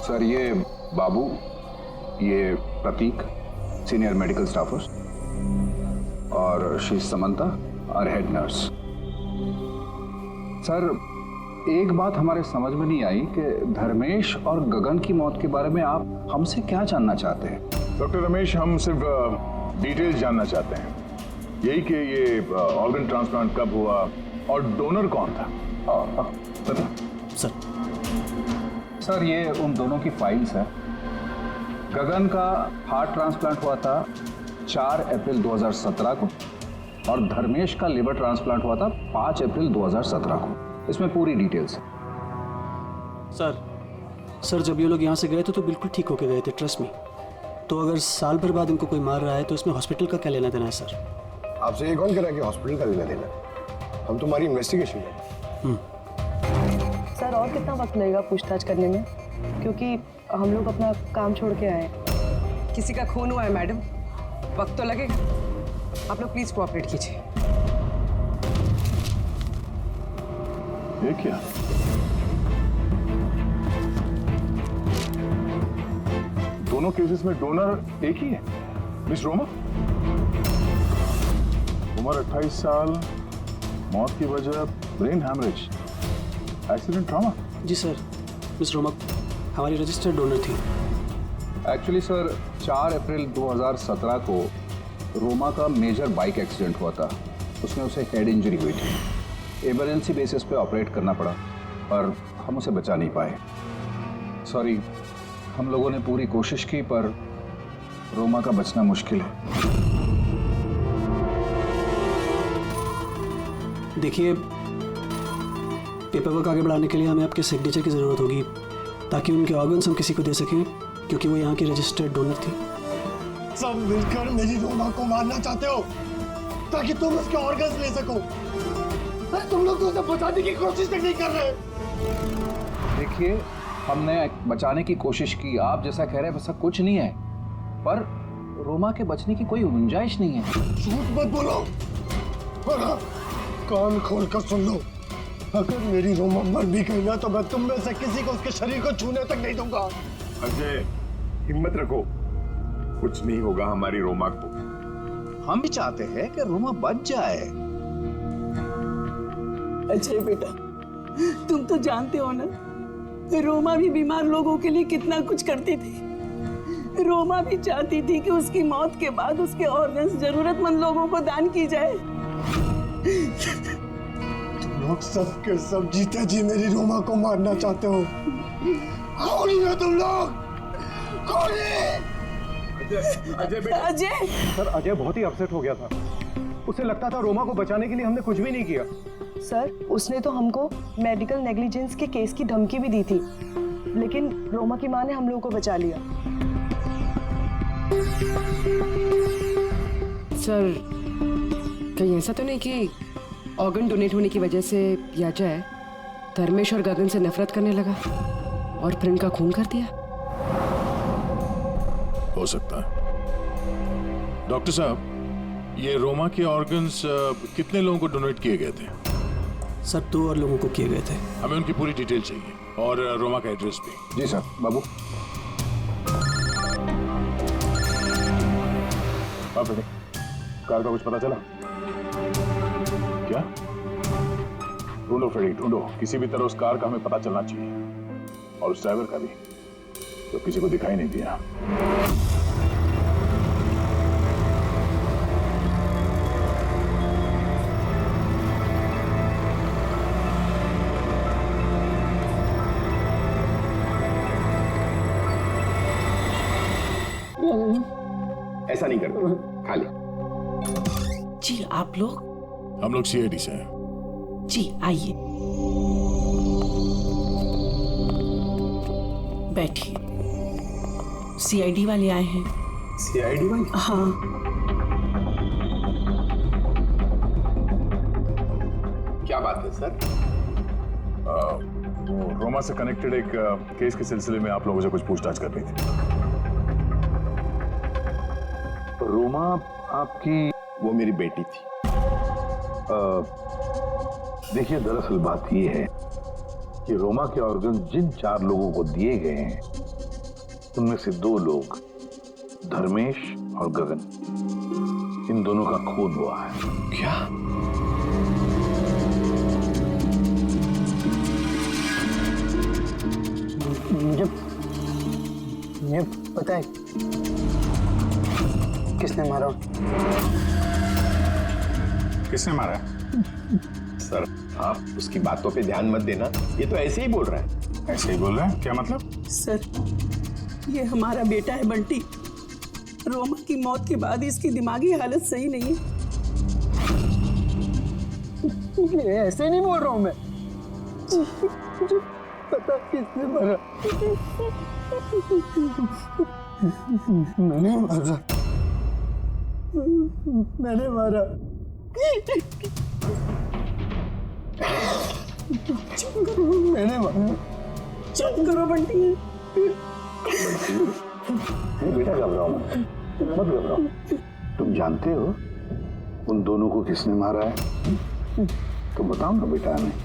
Sir ये बाबू, ये प्रतीक, senior medical स्टाफर्स, और शी समंता और हेड नर्स। सर एक बात हमारे समझ में नहीं आई कि धर्मेश और गगन की मौत के बारे में आप हमसे क्या जानना चाहते हैं? डॉक्टर रमेश, हम सिर्फ डिटेल्स जानना चाहते हैं, यही कि ये ऑर्गन ट्रांसप्लांट कब हुआ और डोनर कौन था। सर ये उन दोनों की फाइल्स है। गगन का हार्ट ट्रांसप्लांट हुआ था 4 अप्रैल 2017 को और धर्मेश का लिवर ट्रांसप्लांट हुआ था 5 अप्रैल 2017 को। इसमें पूरी डिटेल्स है। सर जब ये लोग यहाँ से गए थे तो बिल्कुल ठीक होके गए थे, ट्रस्ट में। तो अगर साल भर बाद इनको कोई मार रहा है तो इसमें हॉस्पिटल का क्या लेना देना है सर? आपसे ये कौन कह रहा है कि हॉस्पिटल का लेना देना? हम तुम्हारी इन्वेस्टिगेशन है। सर और कितना वक्त लगेगा पूछताछ करने में, क्योंकि हम लोग अपना काम छोड़ के आए हैं। किसी का खून हुआ है मैडम, वक्त तो लगेगा। आप लोग प्लीज कोऑपरेट कीजिए। ये क्या? दोनों केसेस में डोनर एक ही है, मिस रोमा। उम्र 28 साल, मौत की वजह ब्रेन हैमरेज, एक्सीडेंट ट्रॉमा। जी सर, मिस रोमा हमारी रजिस्टर्ड डोनर थी। एक्चुअली सर 4 अप्रैल 2017 को रोमा का मेजर बाइक एक्सीडेंट हुआ था। उसमें उसे हेड इंजरी हुई थी। इमरजेंसी बेसिस पे ऑपरेट करना पड़ा पर हम उसे बचा नहीं पाए। सॉरी, हम लोगों ने पूरी कोशिश की पर रोमा का बचना मुश्किल है। देखिए, पेपर वर्क आगे बढ़ाने के लिए हमें आपके सिग्नेचर की ज़रूरत होगी ताकि उनके ऑर्गन्स हम किसी को दे सकें, क्योंकि वो यहाँ की रजिस्टर्ड डोनर थी। सब मिलकर मेरी रोमा को मारना चाहते हो ताकि तुम उसके ऑर्गन्स ले सको। अरे तुम लोग तो उसे बचाने की कोशिश तक नहीं कर रहे। देखिए, हमने बचाने की कोशिश की, आप जैसा कह रहे हैं वैसा कुछ नहीं है, पर रोमा के बचने की कोई गुंजाइश नहीं है। झूठ मत बोलो और हाँ, कान खोल कर सुन लो। अगर मेरी रोमा मर भी गई ना तो मैं तुम में से किसी को उसके शरीर को छूने तक नहीं दूंगा। अजय, हिम्मत रखो, कुछ नहीं होगा हमारी रोमा को। हम भी चाहते हैं कि रोमा बच जाए। अजय बेटा, तुम तो जानते हो ना, रोमा भी बीमार लोगों के लिए कितना कुछ करती थी। रोमा भी चाहती थी कि उसकी मौत के बाद उसके ऑर्गन्स जरूरतमंद लोगों को दान की जाए। तुम लोग सब के सब जीते जी मेरी रोमा को मारना चाहते हो। कौन है तुम लोग? कौन है? अजय बेटा। अजय सर, अजय बहुत ही अपसेट हो गया था। उसे लगता था रोमा को बचाने के लिए हमने कुछ भी नहीं किया। सर उसने तो हमको मेडिकल नेग्लिजेंस के केस की धमकी भी दी थी, लेकिन रोमा की माँ ने हम लोगों को बचा लिया। सर कहीं ऐसा तो नहीं कि ऑर्गन डोनेट होने की वजह से अजय धर्मेश और गगन से नफरत करने लगा और फिर इनका खून कर दिया? हो सकता है। डॉक्टर साहब, ये रोमा के ऑर्गन्स कितने लोगों को डोनेट किए गए थे? सर 2 और लोगों को किए गए थे। हमें उनकी पूरी डिटेल चाहिए और रोमा का एड्रेस भी। जी सर। बाबू आप बेटे, कार का कुछ पता चला क्या? ढूंढो फ्रेडी, ढूंढो। किसी भी तरह उस कार का हमें पता चलना चाहिए और उस ड्राइवर का भी, तो किसी को दिखाई नहीं दिया। ऐसा नहीं करते, खा ले। जी आप लोग? हम लोग सीआईडी से हैं। जी आइए, बैठिए। सीआईडी वाले आए हैं। सीआईडी वाले? हाँ। क्या बात है सर? वो रोमा से कनेक्टेड एक केस के सिलसिले में आप लोगों से कुछ पूछताछ करनी थी। रोमा आपकी? वो मेरी बेटी थी। देखिए, दरअसल बात ये है कि रोमा के ऑर्गन जिन 4 लोगों को दिए गए हैं उनमें से 2 लोग, धर्मेश और गगन, इन दोनों का खून हुआ है। क्या? मुझे पता है किसने मारा। किसने मारा है? सर आप उसकी बातों पे ध्यान मत देना, ये तो ऐसे ही बोल रहा है। ऐसे ही बोल रहे हैं? क्या मतलब? सर ये हमारा बेटा है बंटी। रोमा की मौत के बाद इसकी दिमागी हालत सही नहीं है। ऐसे नहीं बोल रहा हूँ मैं। मुझे पता किसने मारा। मैंने मारा। मैंने मारा। मैंने मारा। चुप करो बंटी। बेटा घबराओ मत, मत घबराओ। तुम जानते हो उन दोनों को किसने मारा है? तो बताओ ना बेटा हमें।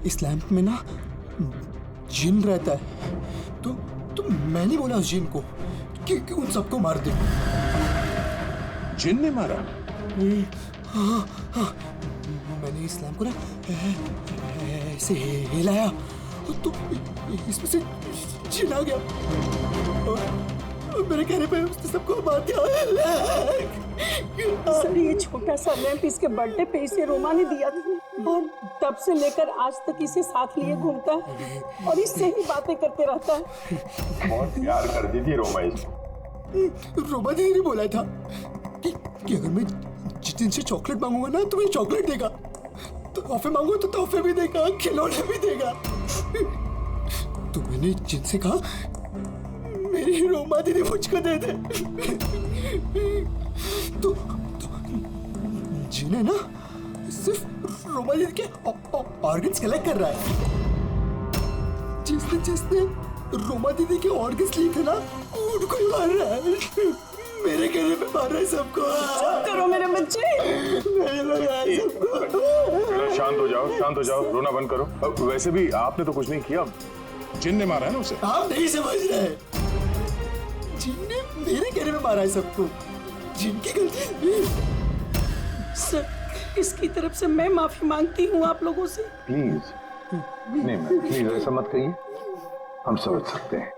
इस लैंप में ना जिन रहता है। तो मैंने बोला उस जिन को कि उन सबको मार दे। जिन ने मारा? हाँ, मैंने इस लैंप को ना ऐसे हिलाया तो इसमें से जिन आ गया और मेरे कहने पे उसने सबको मार दिया। सर ये छोटा सा लैंप इसके बर्थडे पे इसे रोमा ने दिया था और तब से लेकर आज तक इसे साथ लिए घूमता है और इससे ही बातें करते रहता है। बहुत प्यार करती थी रोमा इसको। रोमा दीदी ने बोला था कि अगर मैं जितिन से चॉकलेट मांगूंगा ना तो मुझे चॉकलेट देगा, तो तोहफे मांगू तो तोहफे भी देगा, खिलौने भी देगा। तो मैंने जिनसे कहा मेरी रोमा दीदी मुझको दे दे। तो जिन्हें ना सिर्फ रोमा दीदी के ऑर्गन्स कलेक्ट कर रहा है। जिसने रोमा दीदी के ऑर्गन्स लिए थे ना उनको ही मार रहा है। मेरे कहने पे मार रहा है सबको। चुप करो मेरे बच्चे। शांत हो जाओ, शांत हो जाओ, रोना बंद करो। वैसे भी आपने तो कुछ नहीं किया, जिन ने मारा है ना उसे। आप नहीं समझ रहे। जिन ने मेरे कहने पे मारा है सबको। जिनकी गलती। सर इसकी तरफ से मैं माफी मांगती हूँ आप लोगों से। प्लीज नहीं मैम, प्लीज ऐसा मत कहिए, हम समझ सकते हैं।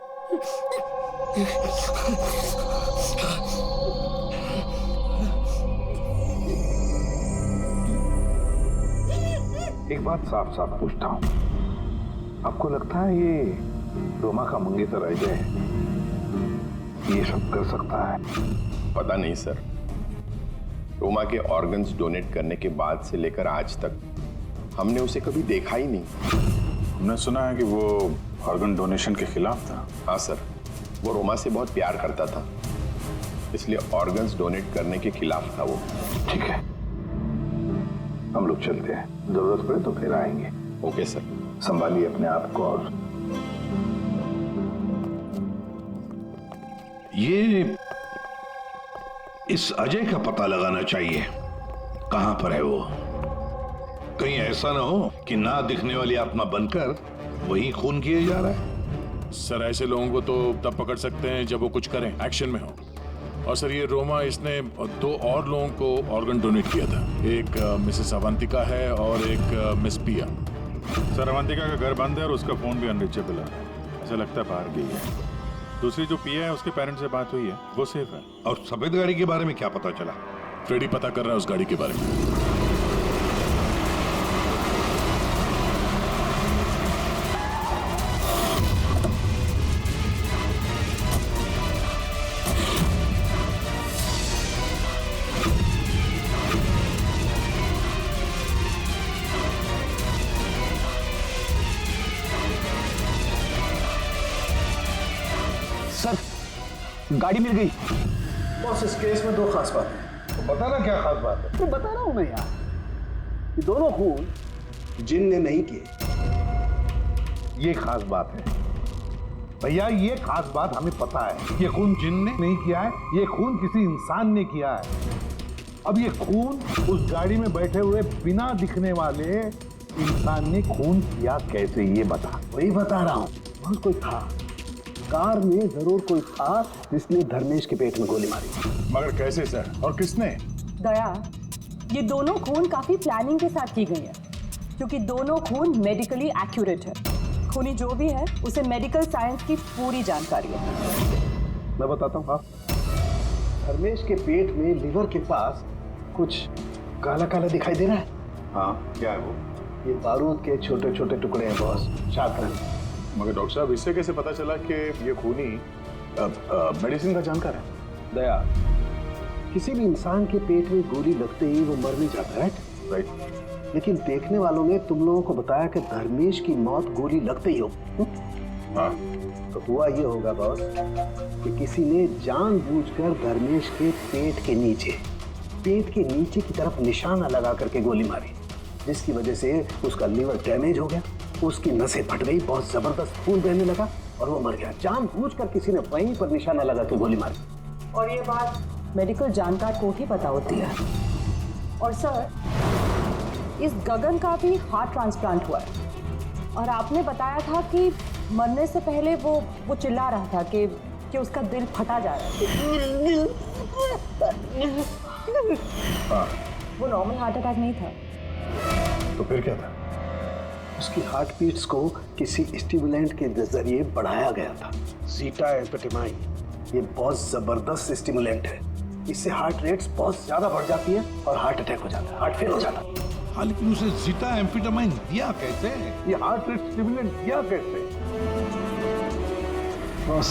एक बात साफ साफ पूछता हूँ, आपको लगता है ये रोमा का मंगेतर अजय ये सब कर सकता है? पता नहीं सर, रोमा के ऑर्गन्स डोनेट करने के बाद से लेकर आज तक हमने उसे कभी देखा ही नहीं। हमने सुना है कि वो ऑर्गन डोनेशन के खिलाफ था। हाँ सर, वो रोमा से बहुत प्यार करता था, इसलिए ऑर्गन्स डोनेट करने के खिलाफ था वो। ठीक है, हम लोग चलते हैं, जरूरत पड़े तो फिर आएंगे। Okay sir. संभालिए अपने आप को। और ये इस अजय का पता लगाना चाहिए, कहां पर है वो। कहीं ऐसा ना हो कि ना दिखने वाली आत्मा बनकर वही खून किए जा रहा है। सर ऐसे लोगों को तो तब पकड़ सकते हैं जब वो कुछ करें, एक्शन में हो। और सर ये रोमा, इसने 2 और लोगों को ऑर्गन डोनेट किया था। एक मिसेस अवंतिका है और एक मिस पिया। सर अवंतिका का घर बंद है और उसका फोन भी अनरीचेबल है, ऐसा लगता है बाहर गई है। दूसरी जो पिया है उसके पेरेंट्स से बात हुई है, वो सेफ है। और सफेद गाड़ी के बारे में क्या पता चला? फ्रेडी पता कर रहा है उस गाड़ी के बारे में। सर गाड़ी मिल गई। बॉस इस केस में 2 खास बातें हैं। तो बताना क्या खास बात है? तो बता रहा हूं मैं यार, ये दोनों खून जिन ने नहीं किए। ये खास बात है। भैया ये खास बात हमें पता है, ये खून जिन ने नहीं किया है, ये खून किसी इंसान ने किया है। अब ये खून उस गाड़ी में बैठे हुए बिना दिखने वाले इंसान ने खून किया कैसे, ये बता। वही बता रहा हूँ, बहुत कोई था, कार में जरूर कोई था जिसने धर्मेश के पेट में गोली मारी। मगर कैसे सर, और किसने? दया, ये दोनों खून काफी प्लानिंग के साथ की गई है, क्योंकि दोनों खून मेडिकली एक्यूरेट है। खूनी जो भी है उसे मेडिकल साइंस की पूरी जानकारी है। मैं बताता हूँ। धर्मेश के पेट में लिवर के पास कुछ काला काला दिखाई दे रहा है। हाँ, क्या है वो? ये बारूद के छोटे छोटे टुकड़े हैं बॉस, छात्र। मगर डॉक्टर साहब, इससे कैसे पता चला कि ये खूनी मेडिसिन का जानकार है? दया, किसी भी इंसान के पेट में गोली लगते ही वो मर नहीं जाता, राइट। लेकिन देखने वालों ने तुम लोगों को बताया कि धर्मेश की मौत गोली लगते ही हो। हाँ। तो हुआ ये होगा बॉस कि किसी ने जानबूझकर धर्मेश के पेट के नीचे की तरफ निशाना लगा करके गोली मारी, जिसकी वजह से उसका लीवर डैमेज हो गया, उसकी नसें फट गई, बहुत जबरदस्त खून बहने लगा और वो मर गया। जानबूझकर किसी ने वहीं पर निशाना लगा के गोली मारी। और ये बात मेडिकल जानकार को ही पता होती है। और सर, इस गगन का भी हार्ट ट्रांसप्लांट हुआ है, और आपने बताया था कि मरने से पहले वो चिल्ला रहा था कि उसका दिल फटा जा रहा है। वो नॉर्मल हार्ट अटैक नहीं था। तो फिर क्या था? उसकी हार्ट बीट्स को किसी स्टिमुलेंट के जरिए बढ़ाया गया था, जीटा एम्फेटामाइन। ये बहुत जबरदस्त स्टिमुलेंट है, इससे हार्ट रेट्स बहुत ज्यादा बढ़ जाती है और हार्ट अटैक हो जाता है, हार्ट फेल हो जाता है। हाँ, लेकिन उसे जीटा एम्फेटामाइन दिया कैसे? ये हार्ट रेट स्टिमुलेंट दिया कैसे? बस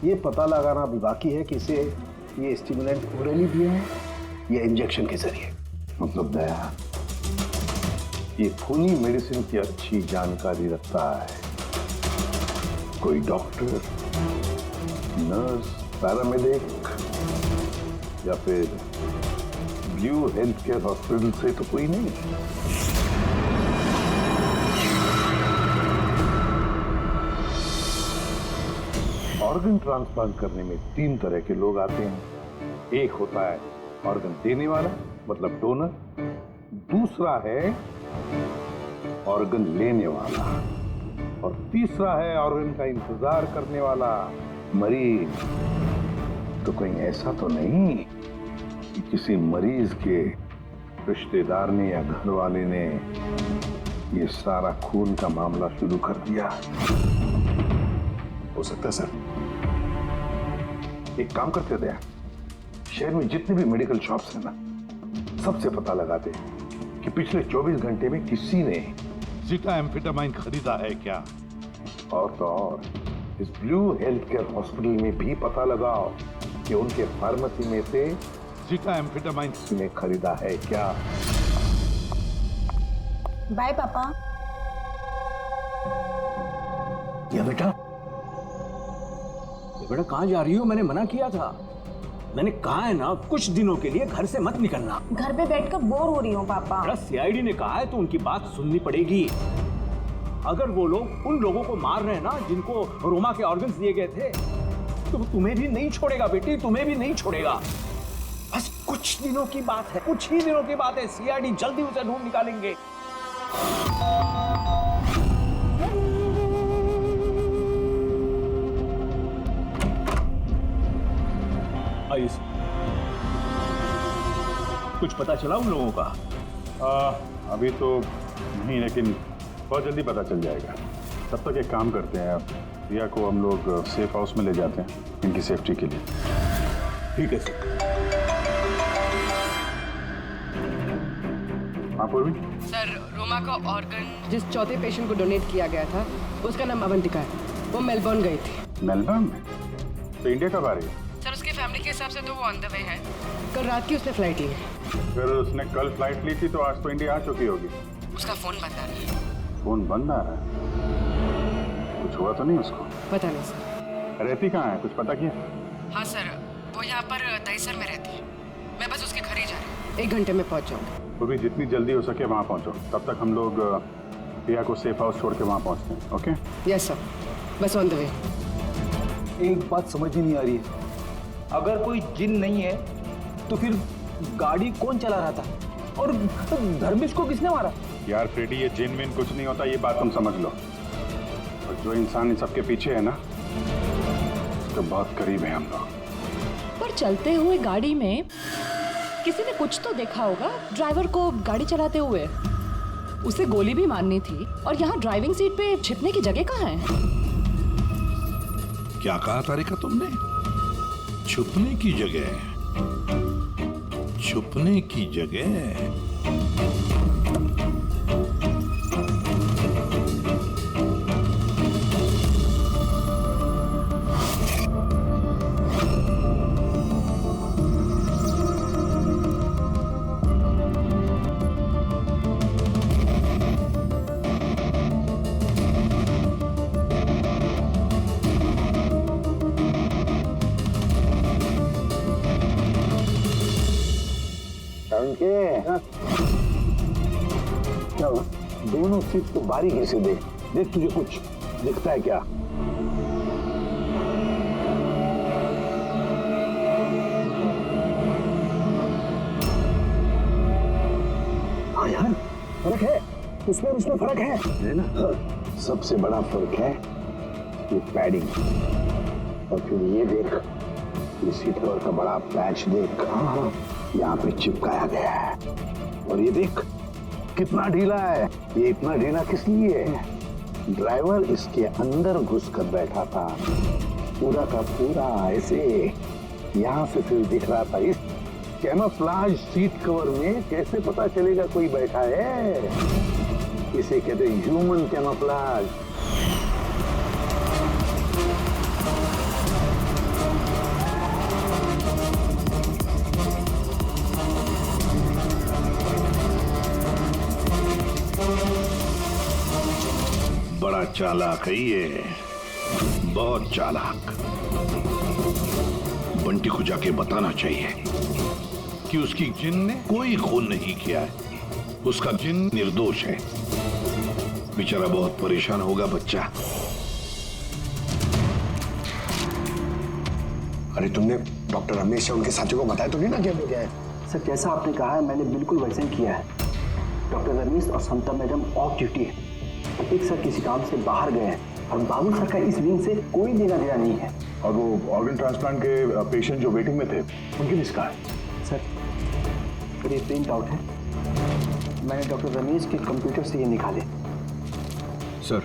ये पता लगाना भी बाकी है कि इसे ये स्टिमुलेंट ओरली दिया है या इंजेक्शन के जरिए। मतलब दया, ये खूनी मेडिसिन की अच्छी जानकारी रखता है कोई डॉक्टर, नर्स, पैरामेडिक या फिर ब्लू हेल्थ केयर हॉस्पिटल से तो कोई नहीं। ऑर्गन ट्रांसप्लांट करने में 3 तरह के लोग आते हैं। एक होता है ऑर्गन देने वाला, मतलब डोनर। दूसरा है ऑर्गन लेने वाला, और तीसरा है ऑर्गन का इंतजार करने वाला, मरीज। तो कोई ऐसा तो नहीं कि किसी मरीज के रिश्तेदार ने या घर वाले ने ये सारा खून का मामला शुरू कर दिया? हो सकता है सर। एक काम करते थे, शहर में जितने भी मेडिकल शॉप्स हैं ना, सबसे पता लगाते कि पिछले 24 घंटे में किसी ने जीटा एम्फेटामाइन खरीदा है क्या। और तो और इस ब्लू हेल्थ केयर हॉस्पिटल में भी पता लगाओ कि उनके फार्मेसी में से जीटा एम्फेटामाइन किसी ने खरीदा है क्या। बाय पापा। या बेटा कहाँ जा रही हो? मैंने मना किया था। मैंने कहा है ना, कुछ दिनों के लिए घर से मत निकलना। घर पे बैठकर बोर हो रही हूँ पापा। सीआईडी ने कहा है तो उनकी बात सुननी पड़ेगी। अगर वो लोग उन लोगों को मार रहे हैं ना जिनको रोमा के ऑर्गन्स दिए गए थे, तो तुम्हें भी नहीं छोड़ेगा बेटी, तुम्हें भी नहीं छोड़ेगा। बस कुछ दिनों की बात है, कुछ ही दिनों की बात है। सीआईडी जल्दी उसे ढूंढ निकालेंगे। कुछ पता चला उन लोगों का? अभी तो नहीं, लेकिन बहुत जल्दी पता चल जाएगा। तब तक एक काम करते हैं, रिया को हम लोग सेफ हाउस में ले जाते हैं इनकी सेफ्टी के लिए। ठीक है सर। हाँ पूर्वी। सर, रोमा का ऑर्गन जिस चौथे पेशेंट को डोनेट किया गया था, उसका नाम अवंतिका है। वो मेलबर्न गई थी। मेलबर्न में? तो इंडिया कब आ रही है? सर, उसकी फैमिली के हिसाब से तो वो ऑन द वे है। कल रात की उसने फ्लाइट ली है। फिर उसने कल फ्लाइट ली थी तो आज तो इंडिया आ चुकी होगी। उसका फोन बंद आ रहा है। फोन बंद आ रहा है? कुछ हुआ तो नहीं उसको? पता नहीं सर। रहती कहाँ है, कुछ पता किया? हाँ सर, वो यहाँ पर दहीसर में रहती है। मैं बस उसके घर ही जा रही हूँ। 1 घंटे में पहुँच जाऊँगी। तो भी जितनी जल्दी हो सके वहाँ पहुँचो। तब तक हम लोग रिया को सेफ हाउस छोड़ के वहाँ पहुँचते हैं। ओके? यस सर, बस ऑन द वे। एक बात समझ ही नहीं आ रही है, अगर कोई जिन नहीं है तो फिर गाड़ी कौन चला रहा था और धर्मेश को किसने मारा? यार फ्रेडी, ये जिन विन कुछ नहीं होता, ये बात तुम समझ लो। और जो इंसान इन सबके पीछे है ना, उसके बहुत करीब है हम लोग। पर चलते हुए गाड़ी में किसी ने कुछ तो देखा होगा ड्राइवर को गाड़ी चलाते हुए। उसे गोली भी मारनी थी और यहाँ ड्राइविंग सीट पे छिपने की जगह कहाँ है? क्या कहा तारिका तुमने? छुपने की जगह? छुपने की जगह? क्या हुआ? दोनों सीट तो बारीकी से देख, देख तुझे कुछ दिखता है क्या? हाँ यार, फर्क है उसमें और उसमें फर्क है ना? सबसे बड़ा फर्क है ये पैडिंग। और फिर ये देख, ये सीट कवर का बड़ा पैच देख, हाँ यहाँ पे चिपकाया गया है। और ये देख कितना ढीला है। ये इतना ढीला किस लिए है? ड्राइवर इसके अंदर घुस कर बैठा था, पूरा का पूरा ऐसे यहाँ से फिर दिख रहा था। इस कैमोफ्लेज सीट कवर में कैसे पता चलेगा कोई बैठा है? इसे कहते हैं ह्यूमन कैमोफ्लेज। बड़ा चालाक है ये, बहुत चालाक। बंटी को जाके बताना चाहिए कि उसकी जिन ने कोई खून नहीं किया है, उसका जिन निर्दोष है। बेचारा बहुत परेशान होगा बच्चा। अरे तुमने डॉक्टर रमेश या उनके साथियों को बताया तो नहीं ना क्या हो गया है? सर जैसा आपने कहा है मैंने बिल्कुल वैसे ही किया है। डॉक्टर रमेश और समता मैडम ऑफ ड्यूटी है। एक सर किसी काम से बाहर गए हैं और बाबू सर का इस विंग से कोई लेना देना नहीं है। और वो ऑर्गन ट्रांसप्लांट के पेशेंट जो वेटिंग में थे, उनकी लिस्ट कहाँ है? सर ये प्रिंट आउट है, मैंने डॉक्टर रमेश के कंप्यूटर से ये निकाले। सर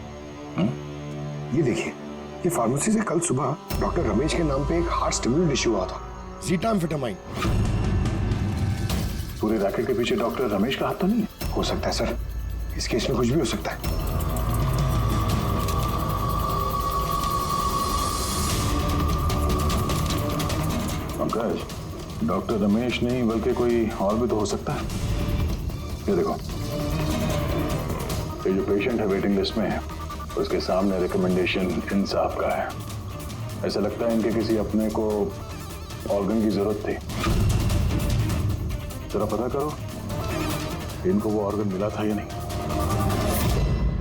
ये देखिए, ये फार्मेसी से कल सुबह डॉक्टर रमेश के नाम पे एक हार्ट स्टिमुलेंट इश्यू हुआ था, ज़ीटाम्फेटामाइन। पूरे रैकेट के पीछे डॉक्टर रमेश का हाथ तो नहीं है? हो सकता है सर, इस केस में कुछ भी हो सकता है। पंकज, डॉक्टर रमेश नहीं बल्कि कोई और भी तो हो सकता है। ये देखो, ये जो पेशेंट है वेटिंग लिस्ट में है, उसके सामने रिकमेंडेशन इंसाफ का है। ऐसा लगता है इनके किसी अपने को ऑर्गन की जरूरत थी। जरा पता करो इनको वो ऑर्गन मिला था या नहीं।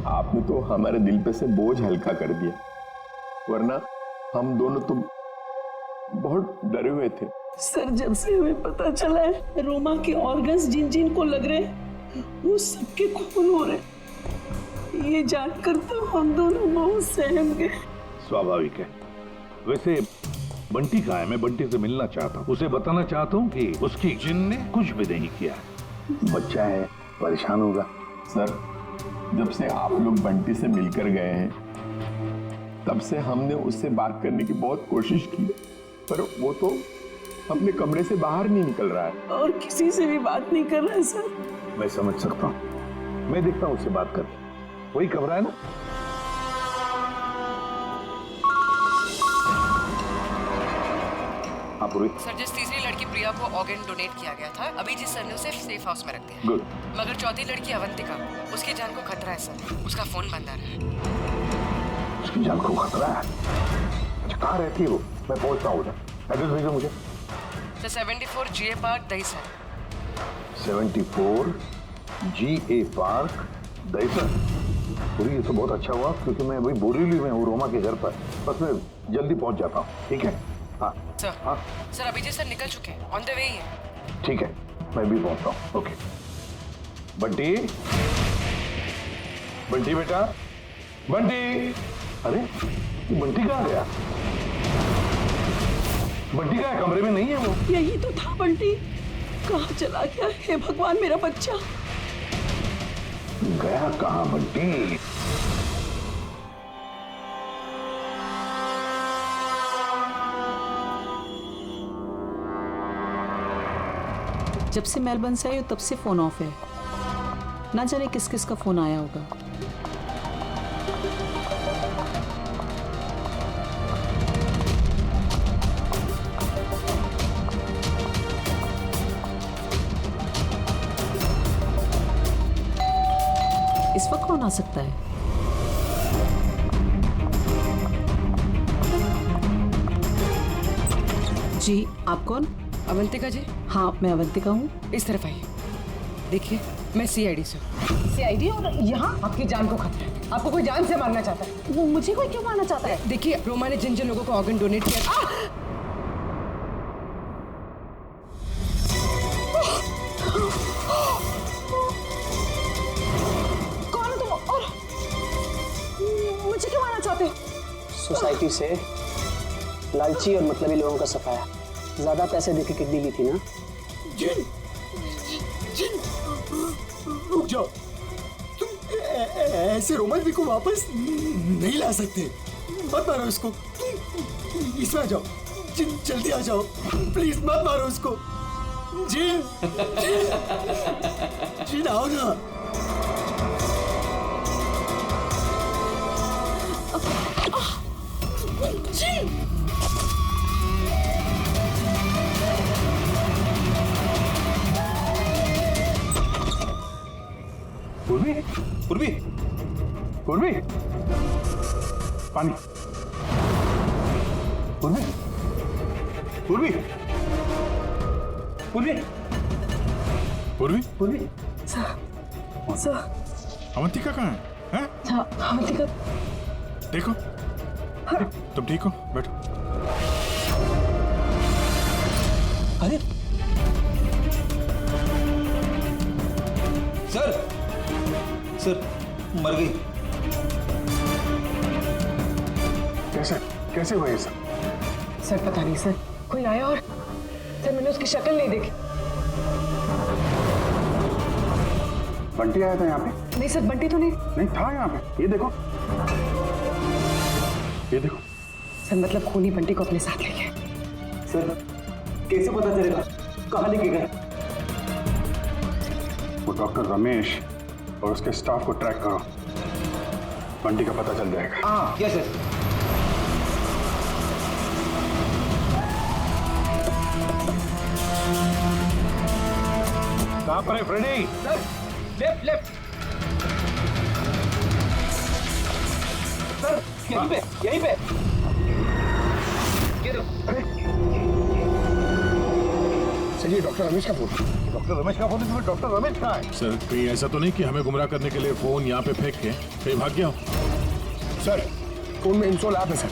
आपने तो हमारे दिल पे से बोझ हल्का कर दिया, वरना हम दोनों तो बहुत डरे हुए थे। सर जब से हमें पता चला है रोमा के ऑर्गन्स जिन जिन को लग रहे हैं वो सबके खून हो रहे हैं, ये जानकर तो हम दोनों बहुत सहम गए। स्वाभाविक है। वैसे बंटी कहाँ है? मैं बंटी से मिलना चाहता हूँ, उसे बताना चाहता हूँ कि उसकी जिन ने कुछ भी नहीं किया। बच्चा है, परेशान होगा। सर जब से आप लोग बंटी से मिलकर गए हैं तब से हमने उससे बात करने की बहुत कोशिश की, पर वो तो अपने कमरे से बाहर नहीं निकल रहा है और किसी से भी बात नहीं कर रहा है। सर मैं समझ सकता हूँ, मैं देखता हूँ उससे बात कर। वही कमरा है ना? हाँ पुरोहित। सर जिस तीसरी लड़की प्रिया को ऑर्गन डोनेट किया गया था, अभी जिस सर ने उसे सेफ हाउस में रख दिया। गुड। मगर चौथी लड़की अवंतिका, उसकी जान को खतरा है सर, उसका फोन बंद आ रहा है। उसकी जान को खतरा है? अच्छा कहाँ रहती है वो? मैं पहुंचता हूँ उधर, एड्रेस भेजो मुझे। Sir 74 GA park Dahisar. 74 GA park Dahisar. पूरी ये तो बहुत अच्छा हुआ क्योंकि मैं अभी बोरीवली में हूँ रोमा के घर पर, बस मैं जल्दी पहुंच जाता हूँ। ठीक है? हाँ सर। हाँ सर अभिजीत सर निकल चुके हैं, ऑन द वे ही है। ठीक है, मैं भी पहुंचता हूँ। ओके बंटी, बंटी बेटा, बंटी। अरे ये बंटी कहाँ गया? बंटी कहाँ है? कमरे में नहीं है वो? यही तो था बंटी, कहाँ चला गया? हे भगवान, मेरा बच्चा गया कहाँ बंटी? जब से मेलबर्न से आई हो तब से फोन ऑफ है, ना जाने किस किस का फोन आया होगा। इस वक्त कौन आ सकता है? जी आप कौन? अवंतिका जी। हाँ मैं अवंतिका हूँ। इस तरफ आइए, देखिए मैं सीआईडी से हूँ। सीआईडी? और यहाँ आपकी जान को खतरा है, आपको कोई जान से मारना चाहता है। वो मुझे कोई क्यों मारना चाहता है? देखिए रोमा ने जिन जिन लोगों को ऑर्गन डोनेट किया। कौन हो तुम और मुझे क्यों मारना चाहते हो? सोसाइटी से लालची और मतलबी लोगों का सफाया। ज्यादा पैसे देके किडनी ली थी ना? जिन, जिन, रुक जाओ। तुम ऐसे रोमा दीदी को वापस नहीं ला सकते। मत मारो इसको, इसमें आ जाओ। जिन जल्दी आ जाओ, प्लीज मत मारो उसको। जिन, जिन, जिन आओ ना। जिन पूर्वी, पूर्वी, पूर्वी, पानी। पूर्वी, पूर्वी, पूर्वी, पूर्वी, पूर्वी। सर अवंतिका कहाँ है? हैं? अवंतिका देखो, तुम ठीक हो? बैठो। अरे सर, सर मर गई। कैसे कैसे हुआ ये सब? सर पता नहीं सर, कोई आया और सर मैंने उसकी शक्ल नहीं देखी। बंटी आया था यहाँ पे? नहीं सर, बंटी तो नहीं। नहीं था यहाँ पे, ये देखो, ये देखो। सर मतलब खूनी बंटी को अपने साथ ले गए। सर कैसे पता चलेगा कहाँ लेके गए? वो डॉक्टर रमेश और उसके स्टाफ को ट्रैक करो, बंटी का पता चल जाएगा। हाँ यस सर। कहाँ पर है Freddy? Sir left left. Sir यहीं पे, यहीं पे। ये दो। सर ये डॉक्टर रमेश का फोन। डॉक्टर रमेश का फोन है? डॉक्टर रमेश कहाँ है? सर कहीं ऐसा तो नहीं कि हमें गुमराह करने के लिए फोन यहाँ पे फेंक के कहीं भाग गया हो? सर फोन में इंसोल ऐप है सर।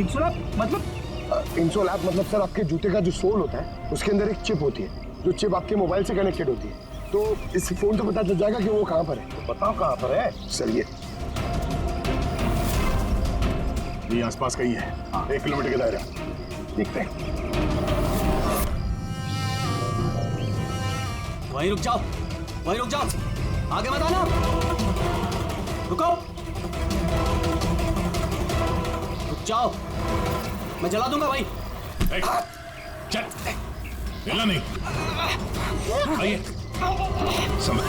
इंसोल ऐप मतलब? इंसोल ऐप मतलब सर आपके जूते का जो सोल होता है उसके अंदर एक चिप होती है, जो चिप आपके मोबाइल से कनेक्टेड होती है, तो इस फोन से पता चल जाएगा कि वो कहाँ पर है। तो बताओ कहाँ पर है सर? ये आसपास कहीं है। 1 किलोमीटर के दायरा, देखते हैं। वहीं रुक जाओ, वहीं रुक जाओ, आगे मत आना। रुको, रुक जाओ, मैं जला दूंगा भाई। चल, हिला नहीं। आइए, समझ।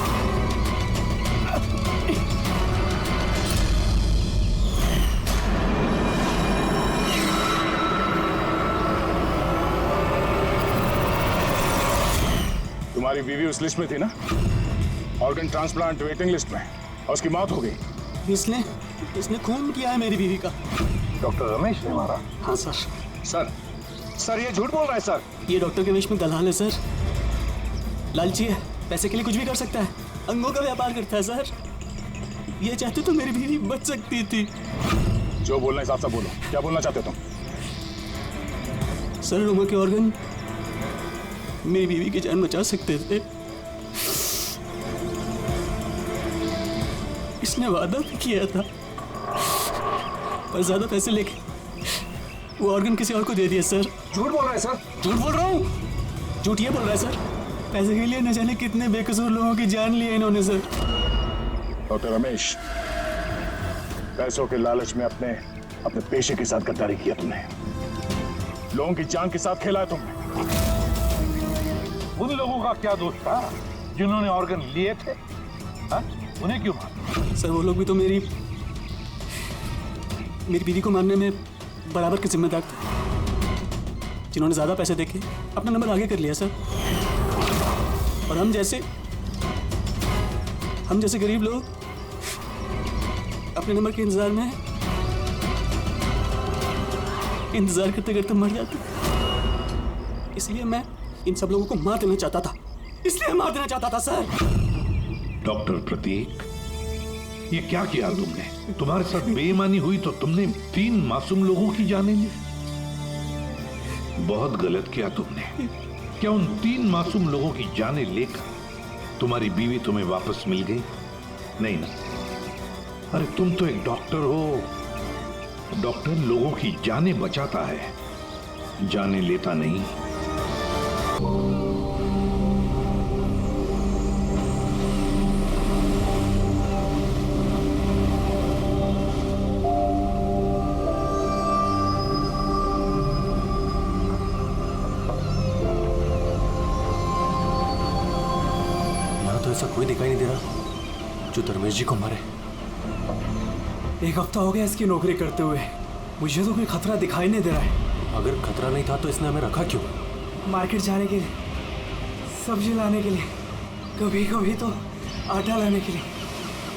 तुम्हारी बीवी उस लिस्ट में थी ना, ऑर्गन ट्रांसप्लांट वेटिंग लिस्ट में, और उसकी मौत हो गई। इसने खून किया है मेरी बीवी का। डॉक्टर रमेश ने मारा? हाँ सर। सर ये झूठ बोल रहा है सर। ये डॉक्टर के वेश में दलाल है सर, लालची है, पैसे के लिए कुछ भी कर सकता है, अंगों का व्यापार करता है सर। ये चाहते तो मेरी बीवी बच सकती थी। जो बोलना है साफ साफ बोलो, क्या बोलना चाहते हो तुम? सर, रोमा के ऑर्गन मेरी बीवी की जान बचा सकते थे। इसने वादा भी किया था, पर ज्यादा पैसे लेके वो ऑर्गन किसी और को दे दिया सर। झूठ बोल रहा है सर। झूठ बोल रहा हूँ? झूठ ये बोल रहा है सर? पैसे के लिए न जाने कितने बेकसूर लोगों की जान ली है इन्होंने सर। डॉक्टर रमेश, पैसों के लालच में अपने पेशे के साथ गद्दारी किया तुमने, लोगों की जान के साथ खेला है तुमने। उन लोगों का क्या दोष था जिन्होंने ऑर्गन लिए थे? हा? उन्हें क्यों मारा? सर, वो लोग भी तो मेरी बीवी को मारने में बराबर के जिम्मेदार थे, जिन्होंने ज्यादा पैसे देके अपना नंबर आगे कर लिया सर। और हम जैसे गरीब लोग अपने नंबर के इंतजार करते करते मर जाते। इसलिए मैं इन सब लोगों को मार देना चाहता था, सर। डॉक्टर प्रतीक, ये क्या किया तुमने? तुम्हारे साथ बेईमानी हुई तो तुमने 3 मासूम लोगों की जानें ली। बहुत गलत किया तुमने। क्या उन 3 मासूम लोगों की जानें लेकर तुम्हारी बीवी तुम्हें वापस मिल गई? नहीं ना। अरे तुम तो एक डॉक्टर हो। डॉक्टर लोगों की जानें बचाता है, जानें लेता नहीं। ऐसा कोई दिखाई नहीं दे रहा जो धर्मेश जी को मारे। 1 हफ्ता हो गया इसकी नौकरी करते हुए, मुझे तो कोई खतरा दिखाई नहीं दे रहा है। अगर खतरा नहीं था तो इसने हमें रखा क्यों? मार्केट जाने के लिए, सब्जी लाने के लिए, कभी कभी तो आटा लाने के लिए।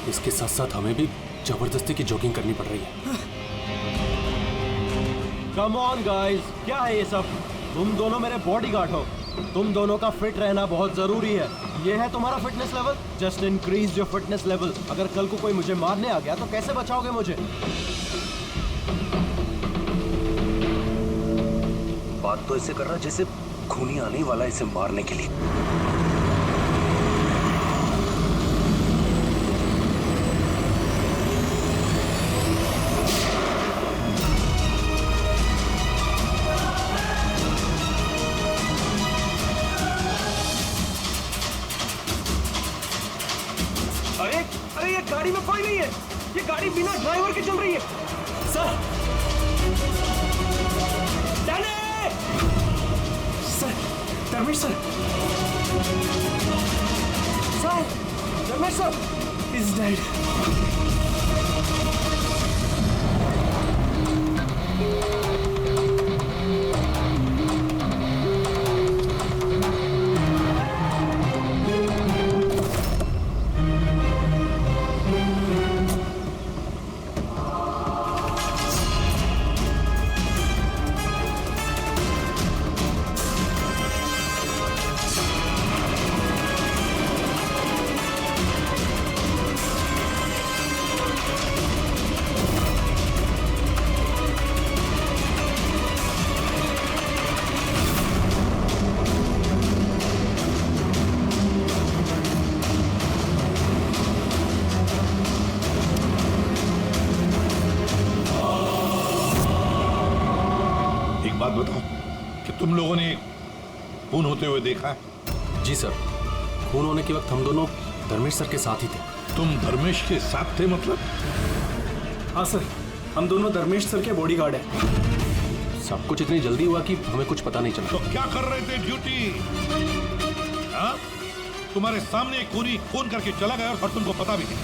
इसके साथ साथ हमें भी जबरदस्ती की जॉगिंग करनी पड़ रही है। कम ऑन गाइस, क्या है ये सब? तुम दोनों मेरे बॉडीगार्ड हो, तुम दोनों का फिट रहना बहुत जरूरी है। ये है तुम्हारा fitness level? Just increase your fitness level. अगर कल को कोई मुझे मारने आ गया तो कैसे बचाओगे मुझे? बात तो ऐसे कर रहा जैसे खूनी आने वाला इसे मारने के लिए। अरे ये गाड़ी में कोई नहीं है, ये गाड़ी बिना ड्राइवर के चल रही है। Sir, Dharmesh sir, Dharmesh sir is dead. बात बताओ कि तुम लोगों ने खून होते हुए देखा है? जी सर, खून होने के वक्त हम दोनों धर्मेश सर के साथ ही थे। तुम धर्मेश के साथ थे मतलब? हाँ सर, हम दोनों धर्मेश सर के बॉडीगार्ड हैं। सब कुछ इतनी जल्दी हुआ कि हमें कुछ पता नहीं चला। तो क्या कर रहे थे ड्यूटी? हाँ? तुम्हारे सामने एक खूनी खून करके चला गया और तुमको पता भी नहीं।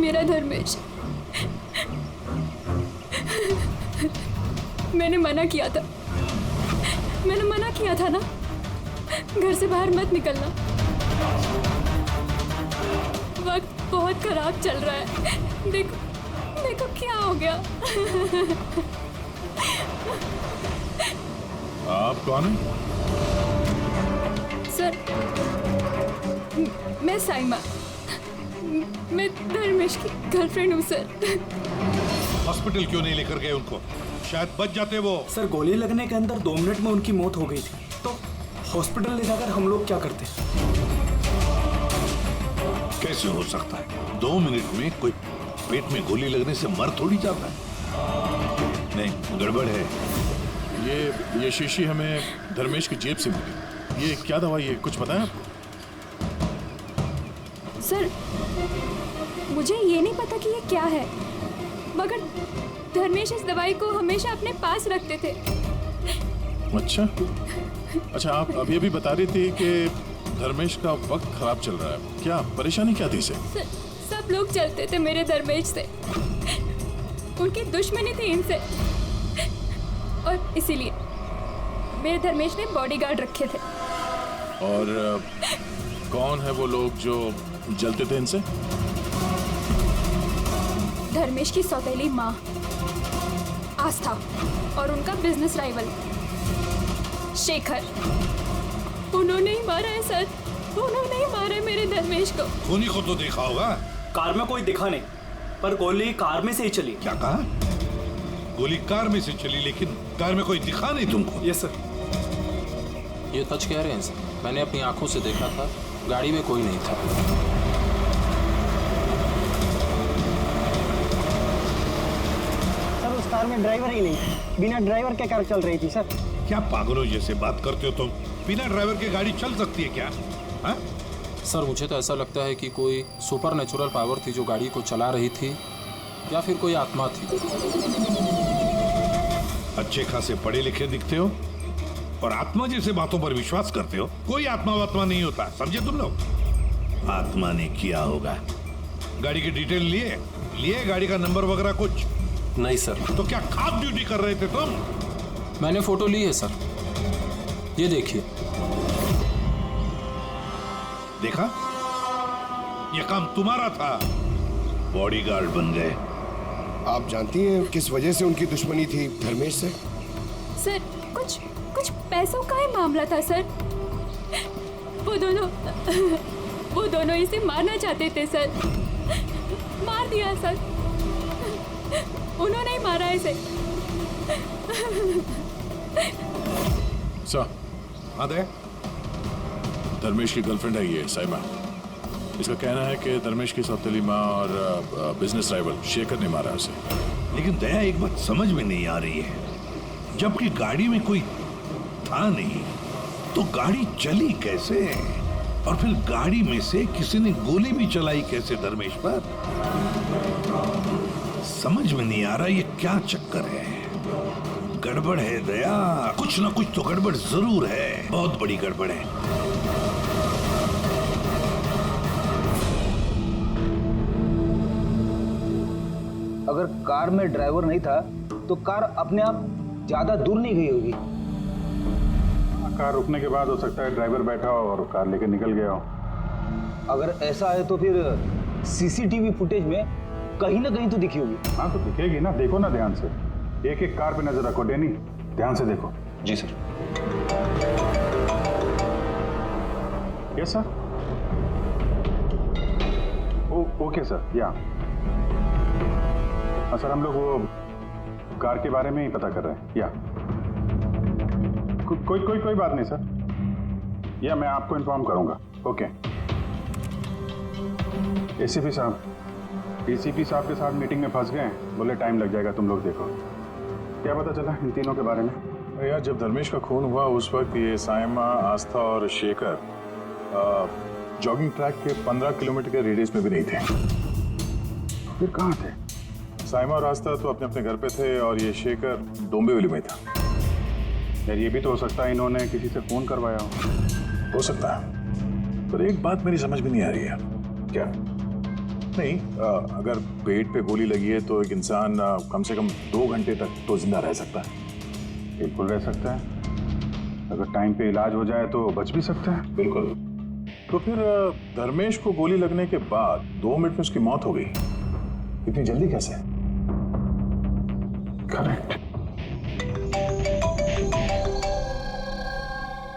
मेरा धर्मेश, मैंने मना किया था ना, घर से बाहर मत निकलना। वक्त बहुत खराब चल रहा है, देखो क्या हो गया। आप कौन हैं? सर, मैं साइमा, मैं धर्मेश की गर्लफ्रेंड हूँ सर। हॉस्पिटल क्यों नहीं लेकर गए उनको? शायद बच जाते वो। सर गोली लगने के अंदर 2 मिनट में उनकी मौत हो गई थी, तो हॉस्पिटल ले जाकर हम लोग क्या करते? कैसे हो सकता है? 2 मिनट में कोई पेट में गोली लगने से मर थोड़ी जाता है। नहीं, गड़बड़ है। ये शीशी हमें धर्मेश की जेब से मिली। ये क्या दवाई है, कुछ पता है आपको? सर मुझे ये नहीं पता कि ये क्या है, मगर धर्मेश इस दवाई को हमेशा अपने पास रखते थे। अच्छा, आप अभी अभी बता रही थी कि धर्मेश का वक्त खराब चल रहा है। क्या परेशानी क्या थी इसे? सब लोग चलते थे मेरे धर्मेश से, उनकी दुश्मनी थी इनसे, और इसीलिए मेरे धर्मेश ने बॉडीगार्ड रखे थे। और कौन है वो लोग जो जलते थे इनसे? धर्मेश की सौतेली माँ आस्था और उनका बिजनेस राइवल शेखर। उन्होंने ही मारा है सर, उन्होंने ही मारा है मेरे धर्मेश को। खूनी को तो देखा होगा। कार में कोई दिखा नहीं, पर गोली कार में से ही चली। क्या कहा? गोली कार में से चली, लेकिन कार में कोई दिखा नहीं तुमको? Yes sir. ये सच कह रहे हैं सर, मैंने अपनी आंखों से देखा था, गाड़ी में कोई नहीं था। सर उस कार में ड्राइवर ही नहीं, बिना ड्राइवर के कार चल रही थी सर। क्या पागलों जैसे बात करते हो तुम? बिना ड्राइवर के गाड़ी चल सकती है क्या? हा? सर मुझे तो ऐसा लगता है कि कोई सुपर नेचुरल पावर थी जो गाड़ी को चला रही थी, या फिर कोई आत्मा थी। अच्छे खासे पढ़े लिखे दिखते हो और आत्मा जैसे बातों पर विश्वास करते हो। कोई आत्मा वात्मा नहीं होता, समझे तुम लोग? आत्मा ने किया होगा। गाड़ी की डिटेल लिए गाड़ी का नंबर वगैरह कुछ? नहीं सर। तो क्या खास ड्यूटी कर रहे थे तुम? मैंने फोटो ली है सर, ये देखिए। देखा, ये काम तुम्हारा था, बॉडीगार्ड बन गए। आप जानती हैं किस वजह से उनकी दुश्मनी थी धर्मेश से? सर कुछ पैसों का ही मामला था सर। वो दोनों इसे मारना चाहते थे सर। मार दिया सर, उन्होंने ही मारा इसे। सर, धर्मेश की गर्लफ्रेंड है ये साइमा। इसका कहना है कि धर्मेश की सौतेली माँ और बिजनेस राइवल शेखर ने मारा उसे। लेकिन दया, एक बात समझ में नहीं आ रही है, जबकि गाड़ी में कोई था नहीं तो गाड़ी चली कैसे? और फिर गाड़ी में से किसी ने गोली भी चलाई कैसे धर्मेश पर? समझ में नहीं आ रहा ये क्या चक्कर है। गड़बड़ है दया, कुछ ना कुछ तो गड़बड़ जरूर है, बहुत बड़ी गड़बड़ है। अगर कार में ड्राइवर नहीं था तो कार अपने आप ज्यादा दूर नहीं गई होगी। कार रुकने के बाद हो सकता है ड्राइवर बैठा हो और कार लेकर निकल गया हो। अगर ऐसा है तो फिर सीसीटीवी फुटेज में कहीं ना कहीं तो दिखी होगी। हाँ तो दिखेगी ना, देखो ना ध्यान से। एक एक कार पे नजर रखो डैनी, ध्यान से देखो। जी sir. Yes sir. Okay sir. या हाँ सर, हम लोग वो कार के बारे में ही पता कर रहे हैं। या कोई बात नहीं सर, या मैं आपको इन्फॉर्म करूंगा। ओके। एसीपी साहब के साथ मीटिंग में फंस गए, बोले टाइम लग जाएगा, तुम लोग देखो। क्या पता चला इन तीनों के बारे में? यार, जब धर्मेश का खून हुआ उस वक्त ये साइमा, आस्था और शेखर जॉगिंग ट्रैक के 15 किलोमीटर के रेडियस में भी नहीं थे। फिर कहाँ थे? साइमा और आस्था तो अपने अपने घर पे थे और ये शेखर डोंबिवली में था। यार ये भी तो हो सकता है इन्होंने किसी से फोन करवाया हो सकता है, पर एक बात मेरी समझ में नहीं आ रही है। क्या? नहीं, अगर पेट पे गोली लगी है तो एक इंसान कम से कम 2 घंटे तक तो जिंदा रह सकता है। बिल्कुल रह सकता है, अगर टाइम पे इलाज हो जाए तो बच भी सकता है। बिल्कुल। तो फिर धर्मेश को गोली लगने के बाद 2 मिनट में उसकी मौत हो गई, इतनी जल्दी कैसे? करेक्ट।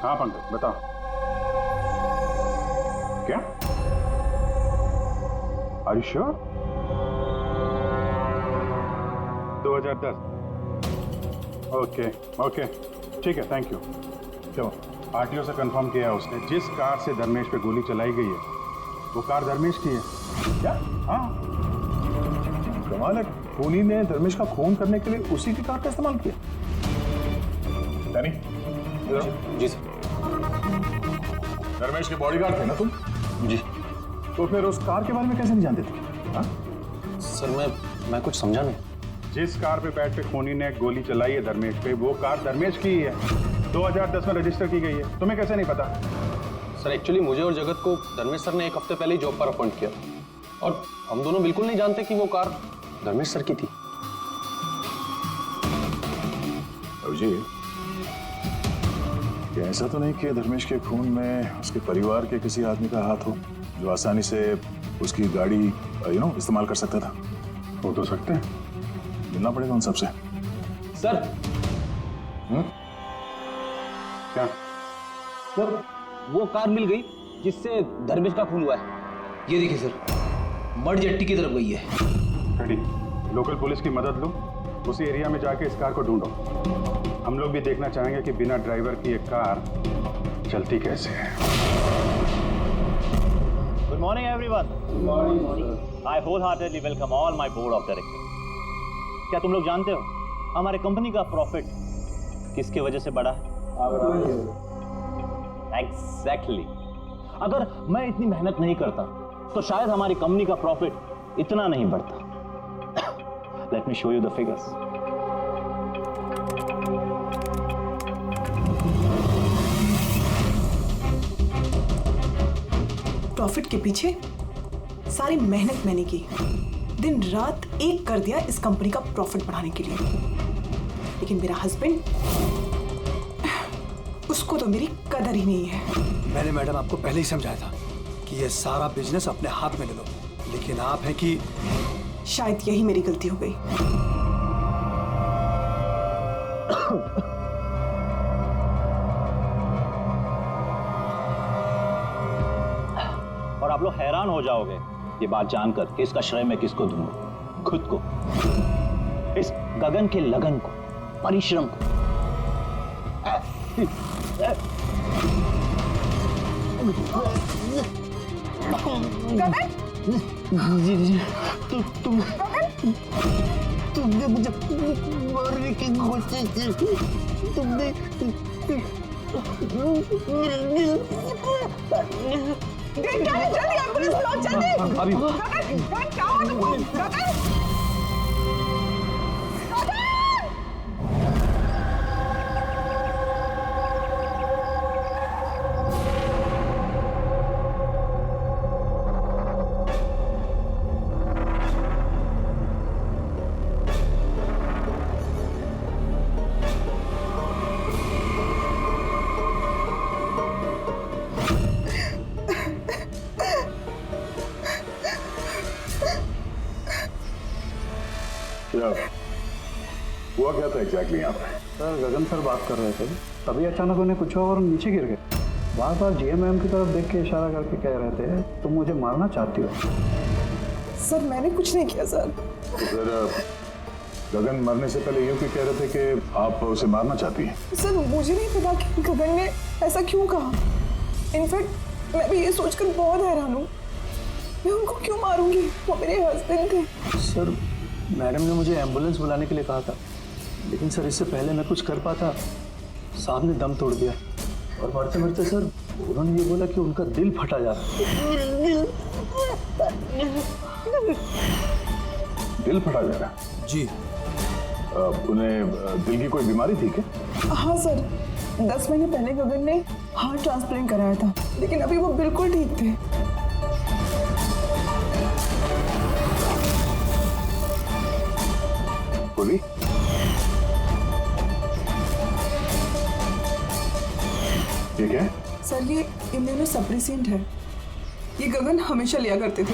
हाँ पंकज बताओ। क्या? Are you sure? 2010। Okay okay ठीक है, थैंक यू। चलो आरटीओ से कंफर्म किया है उसने, जिस कार से धर्मेश पे गोली चलाई गई है वो कार धर्मेश की है। क्या? हाँ, कमाल है, खूनी ने धर्मेश का खून करने के लिए उसी की कार का इस्तेमाल किया। डैनी, जी सर। धर्मेश के बॉडीगार्ड थे ना तुम? जी। तो फिर उस कार के बारे में कैसे नहीं जानते थे? हाँ? सर मैं कुछ समझा नहीं। जिस कार पे बैठ के खूनी ने गोली चलाई है धर्मेश पे, वो कार धर्मेश की ही है, 2010 में रजिस्टर की गई है। तुम्हें कैसे नहीं पता? सर एक्चुअली मुझे और जगत को धर्मेश सर ने एक हफ्ते पहले ही जॉब पर अपॉइंट किया और हम दोनों बिल्कुल नहीं जानते कि वो कार धर्मेश सर की थी। अभिजीत, ऐसा तो नहीं कि धर्मेश के खून में उसके परिवार के किसी आदमी का हाथ हो जो आसानी से उसकी गाड़ी इस्तेमाल कर सकता था? हो तो सकते हैं, मिलना पड़ेगा उन सबसे। सर क्या? सर वो कार मिल गई जिससे धर्मेश का खून हुआ है। ये देखिए सर, मड जट्टी की तरफ गई है। रेडी, लोकल पुलिस की मदद लो, उसी एरिया में जाके इस कार को ढूंढो। हम लोग भी देखना चाहेंगे कि बिना ड्राइवर की एक कार चलती कैसे है। Good morning, everyone. Good morning. I wholeheartedly welcome all my board of directors. क्या तुम लोग जानते हो हमारे कंपनी का प्रॉफिट किसके वजह से बढ़ा है? Exactly. अगर मैं इतनी मेहनत नहीं करता तो शायद हमारी कंपनी का प्रॉफिट इतना नहीं बढ़ता। Let me show you the figures. Profit के पीछे सारी मेहनत मैंने की, दिन रात एक कर दिया इस कंपनी का प्रॉफिट बढ़ाने के लिए। लेकिन मेरा हस्बैंड, उसको तो मेरी कदर ही नहीं है। मैंने मैडम आपको पहले ही समझाया था कि ये सारा बिजनेस अपने हाथ में ले लो, लेकिन आप हैं कि शायद यही मेरी गलती हो गई। और आप लोग हैरान हो जाओगे ये बात जानकर कि इसका श्रेय मैं किसको दूंगा। खुद को, इस गगन के लगन को, परिश्रम को। गगन? जी तुमने मुझे मारने की कोशिश की। तुमने जल्दी एम्बुलेंस बुलाओ, जल्दी। अभी गगन, क्या हुआ तुमको? गगन? हुआ क्या था एग्जैक्टली यहाँ पे? सर गगन सर बात कर रहे थे, तभी अचानक उन्हें कुछ हुआ और नीचे गिर गए। बार बार जीएम मैम की तरफ देख के इशारा करके कह रहे थे तुम मुझे मारना चाहती हो। सर मैंने कुछ नहीं किया सर। तो फिर गगन मरने से पहले यूं क्यों कह रहे थे कि आप उसे मारना चाहती हैं? सर मुझे नहीं पता कि गगन ने ऐसा क्यों कहा। इनफैक्ट मैं भी ये सोचकर बहुत हैरान हूँ, मैं उनको क्यों मारूंगी, वो मेरे हस्बैंड थे। सर मैडम ने मुझे एम्बुलेंस बुलाने के लिए कहा था, लेकिन सर इससे पहले मैं कुछ कर पाता साहब ने दम तोड़ दिया और मरते मरते सर उन्होंने ये बोला कि उनका दिल फटा जा रहा है। दिल फटा जा रहा? जी। उन्हें दिल की कोई बीमारी थी क्या? हाँ सर, 10 महीने पहले गगन ने हार्ट ट्रांसप्लांट कराया था, लेकिन अभी वो बिल्कुल ठीक थे। बोली? ये क्या है? सर ये इम्यूनोसप्रेसेंट है, ये गगन हमेशा लिया करते थे।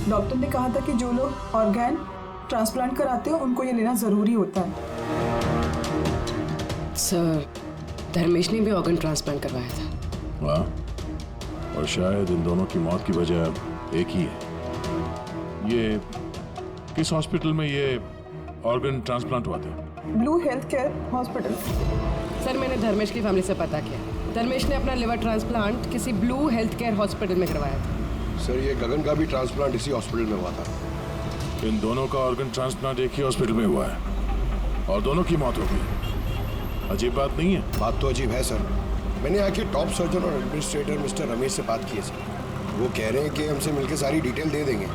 डॉक्टर ने कहा था कि जो लोग ऑर्गन ट्रांसप्लांट कराते हो उनको ये लेना जरूरी होता है। सर धर्मेश ने भी ऑर्गन ट्रांसप्लांट करवाया था। वाह, और शायद इन दोनों की मौत की वजह एक ही है, ये किस हॉस्पिटल में ये ऑर्गन ट्रांसप्लांट हुआ था? Blue health care hospital. Sir मैंने धर्मेश की फैमिली से पता किया, धर्मेश ने अपना लिवर ट्रांसप्लांट किसी ब्लू हेल्थ केयर हॉस्पिटल में करवाया था। सर ये गगन का भी ट्रांसप्लांट इसी हॉस्पिटल में हुआ था। इन दोनों का ऑर्गन ट्रांसप्लांट एक ही हॉस्पिटल में हुआ है और दोनों की मौत हो गई। अजीब बात नहीं है? बात तो अजीब है सर। मैंने यहाँ के टॉप सर्जन और एडमिनिस्ट्रेटर मिस्टर रमेश से बात की है सर। वो कह रहे हैं कि हमसे मिलकर सारी डिटेल दे देंगे।